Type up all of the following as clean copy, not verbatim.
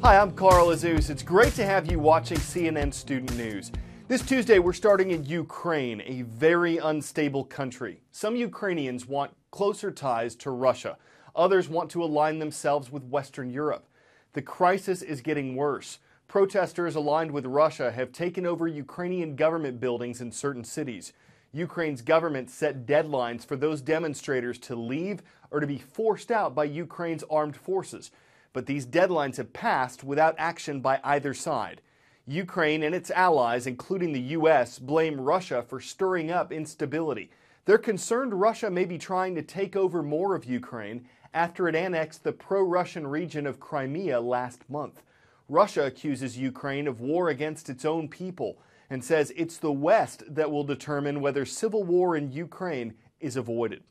Hi, I'm Carl Azus. It's great to have you watching CNN Student News. This Tuesday, we're starting in Ukraine, a very unstable country. Some Ukrainians want closer ties to Russia. Others want to align themselves with Western Europe. The crisis is getting worse. Protesters aligned with Russia have taken over Ukrainian government buildings in certain cities. Ukraine's government set deadlines for those demonstrators to leave or to be forced out by Ukraine's armed forces. But these deadlines have passed without action by either side. Ukraine and its allies, including the U.S., blame Russia for stirring up instability. They're concerned Russia may be trying to take over more of Ukraine after it annexed the pro-Russian region of Crimea last month. Russia accuses Ukraine of war against its own people and says it's the West that will determine whether civil war in Ukraine is avoided.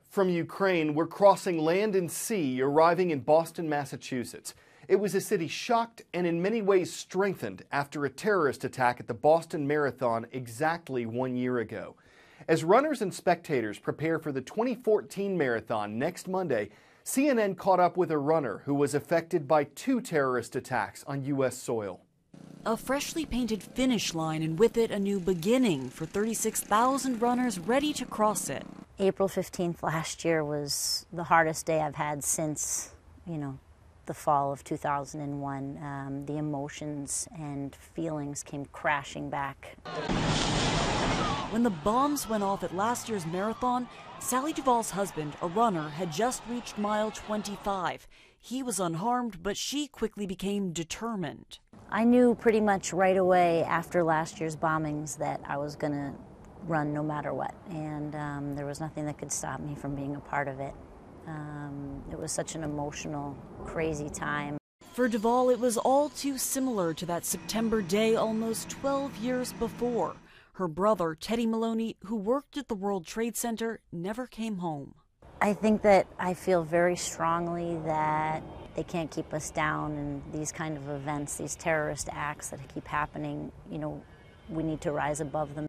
From Ukraine, we're crossing land and sea, arriving in Boston, Massachusetts. It was a city shocked and in many ways strengthened after a terrorist attack at the Boston Marathon exactly 1 year ago. As runners and spectators prepare for the 2014 marathon next Monday, CNN caught up with a runner who was affected by 2 terrorist attacks on U.S. soil. A freshly painted finish line and with it a new beginning for 36,000 runners ready to cross it. April 15th last year was the hardest day I've had since, the fall of 2001. The emotions and feelings came crashing back. When the bombs went off at last year's marathon, Sally Duvall's husband, a runner, had just reached mile 25. He was unharmed, but she quickly became determined. I knew pretty much right away after last year's bombings that I was going to run no matter what, and there was nothing that could stop me from being a part of it. It was such an emotional, crazy time. For Duvall, it was all too similar to that September day almost 12 years before. Her brother, Teddy Maloney, who worked at the World Trade Center, never came home. I think that I feel very strongly that they can't keep us down, and these kind of events, these terrorist acts that keep happening, we need to rise above them.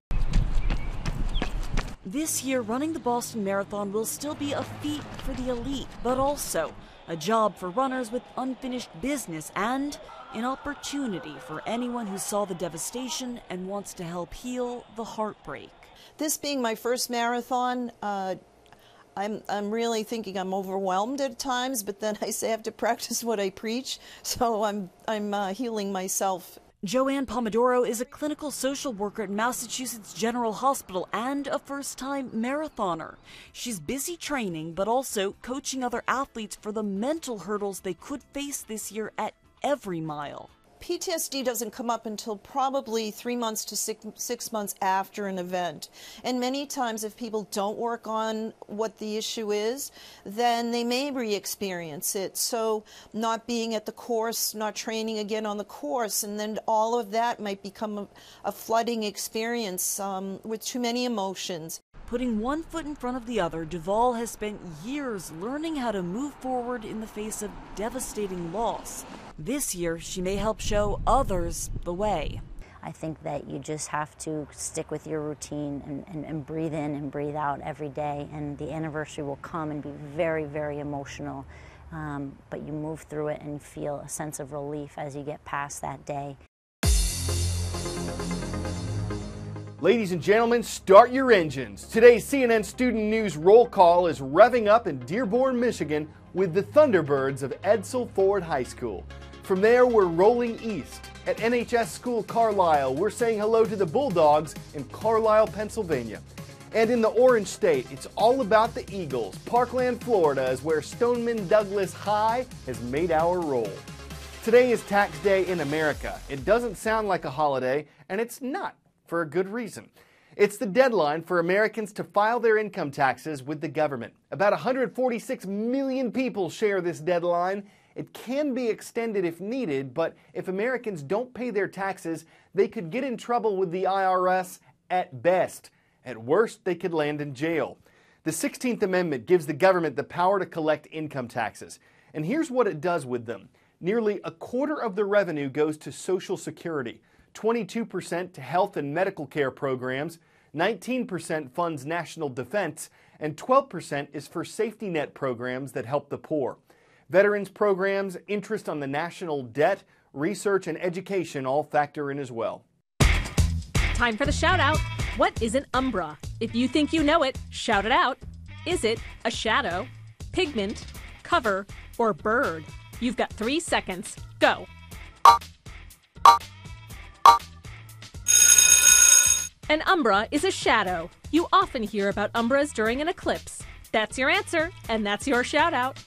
This year, running the Boston Marathon will still be a feat for the elite, but also a job for runners with unfinished business and an opportunity for anyone who saw the devastation and wants to help heal the heartbreak. This being my first marathon, I'm really thinking I'm overwhelmed at times, but then I say I have to practice what I preach, so I'm healing myself. Joanne Pomodoro is a clinical social worker at Massachusetts General Hospital and a first-time marathoner. She's busy training, but also coaching other athletes for the mental hurdles they could face this year at every mile. PTSD doesn't come up until probably 3 months to 6 months after an event. And many times if people don't work on what the issue is, then they may re-experience it. So not being at the course, not training again on the course, and then all of that might become a flooding experience with too many emotions. Putting one foot in front of the other, Duvall has spent years learning how to move forward in the face of devastating loss. This year, she may help show others the way. I think that you just have to stick with your routine and breathe in and breathe out every day, and the anniversary will come and be very, very emotional, but you move through it and feel a sense of relief as you get past that day. Ladies and gentlemen, start your engines. Today's CNN Student News roll call is revving up in Dearborn, Michigan with the Thunderbirds of Edsel Ford High School. From there, we're rolling east. At NHS School Carlisle, we're saying hello to the Bulldogs in Carlisle, Pennsylvania. And in the Orange State, it's all about the Eagles. Parkland, Florida is where Stoneman Douglas High has made our roll. Today is Tax Day in America. It doesn't sound like a holiday, and it's not, for a good reason. It's the deadline for Americans to file their income taxes with the government. About 146 million people share this deadline. It can be extended if needed, but if Americans don't pay their taxes, they could get in trouble with the IRS at best. At worst, they could land in jail. The 16th Amendment gives the government the power to collect income taxes. And here's what it does with them. Nearly a quarter of the revenue goes to Social Security, 22% to health and medical care programs, 19% funds national defense, and 12% is for safety net programs that help the poor. Veterans programs, interest on the national debt, research and education all factor in as well. Time for the shout out. What is an umbra? If you think you know it, shout it out. Is it a shadow, pigment, cover, or bird? You've got 3 seconds. Go. An umbra is a shadow. You often hear about umbras during an eclipse. That's your answer, and that's your shout out.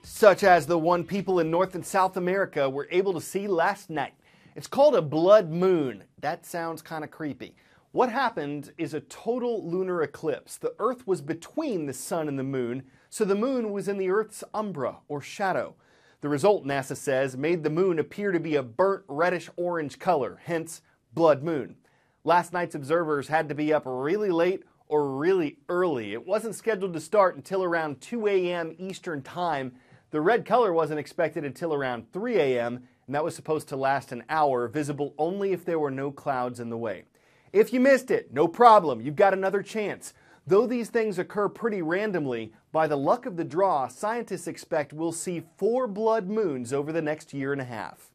Such as the one people in North and South America were able to see last night. It's called a blood moon. That sounds kind of creepy. What happened is a total lunar eclipse. The Earth was between the sun and the moon, so the moon was in the Earth's umbra, or shadow. The result, NASA says, made the moon appear to be a burnt reddish-orange color, hence blood moon. Last night's observers had to be up really late or really early. It wasn't scheduled to start until around 2 a.m. Eastern Time. The red color wasn't expected until around 3 a.m., and that was supposed to last an hour, visible only if there were no clouds in the way. If you missed it, no problem, you've got another chance. Though these things occur pretty randomly, by the luck of the draw, scientists expect we'll see 4 blood moons over the next year and a half.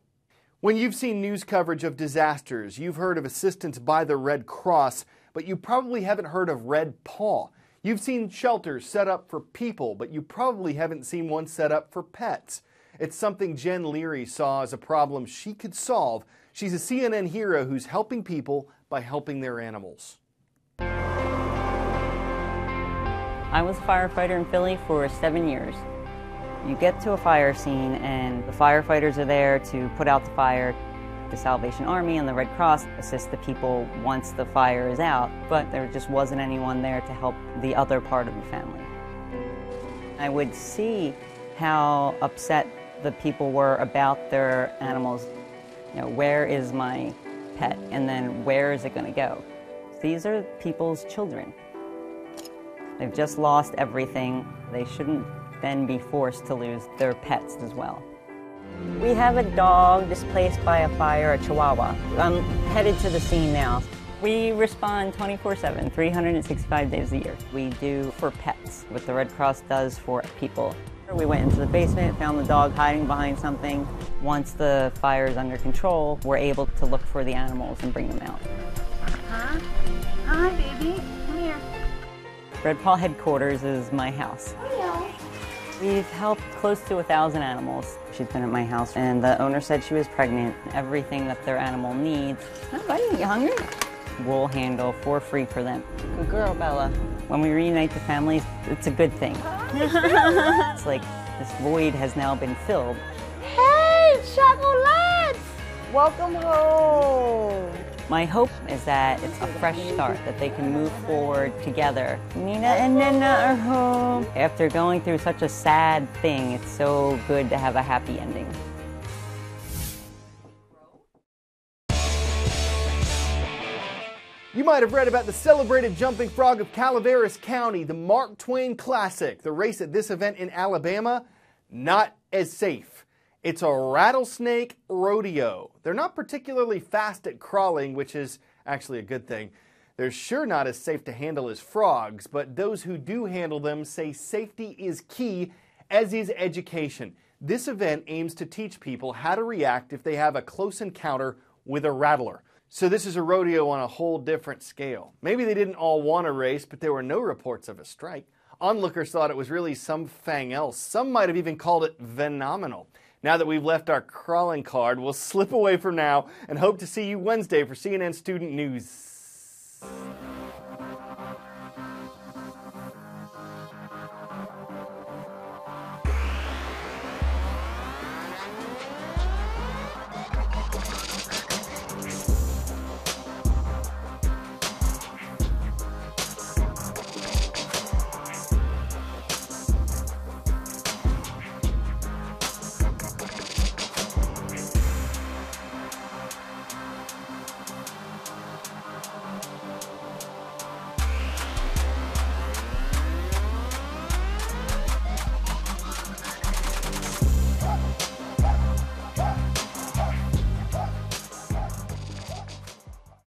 When you've seen news coverage of disasters, you've heard of assistance by the Red Cross, but you probably haven't heard of Red Paw. You've seen shelters set up for people, but you probably haven't seen one set up for pets. It's something Jen Leary saw as a problem she could solve. She's a CNN hero who's helping people by helping their animals. I was a firefighter in Philly for 7 years. You get to a fire scene and the firefighters are there to put out the fire. The Salvation Army and the Red Cross assist the people once the fire is out, but there just wasn't anyone there to help the other part of the family. I would see how upset the people were about their animals. You know, where is my pet? And then where is it going to go? These are people's children. They've just lost everything. They shouldn't then be forced to lose their pets as well. We have a dog displaced by a fire, a Chihuahua. I'm headed to the scene now. We respond 24/7, 365 days a year. We do for pets what the Red Cross does for people. We went into the basement, found the dog hiding behind something. Once the fire is under control, we're able to look for the animals and bring them out. Hi, baby. Come here. Red Paw headquarters is my house. Hello. We've helped close to 1,000 animals. She's been at my house, and the owner said she was pregnant. Everything that their animal needs. Hi, buddy, you hungry? We'll handle for free for them. Good girl, Bella. When we reunite the families, it's a good thing. It's like this void has now been filled. Hey, chocolates! Welcome home. My hope is that it's a fresh start, that they can move forward together. Nina and Nana are home. After going through such a sad thing, it's so good to have a happy ending. You might have read about the celebrated jumping frog of Calaveras County, the Mark Twain Classic. The race at this event in Alabama, not as safe. It's a rattlesnake rodeo. They're not particularly fast at crawling, which is actually a good thing. They're sure not as safe to handle as frogs, but those who do handle them say safety is key, as is education. This event aims to teach people how to react if they have a close encounter with a rattler. So this is a rodeo on a whole different scale. Maybe they didn't all want to race, but there were no reports of a strike. Onlookers thought it was really something else. Some might have even called it phenomenal. Now that we've left our crawling card, we'll slip away from now and hope to see you Wednesday for CNN Student News.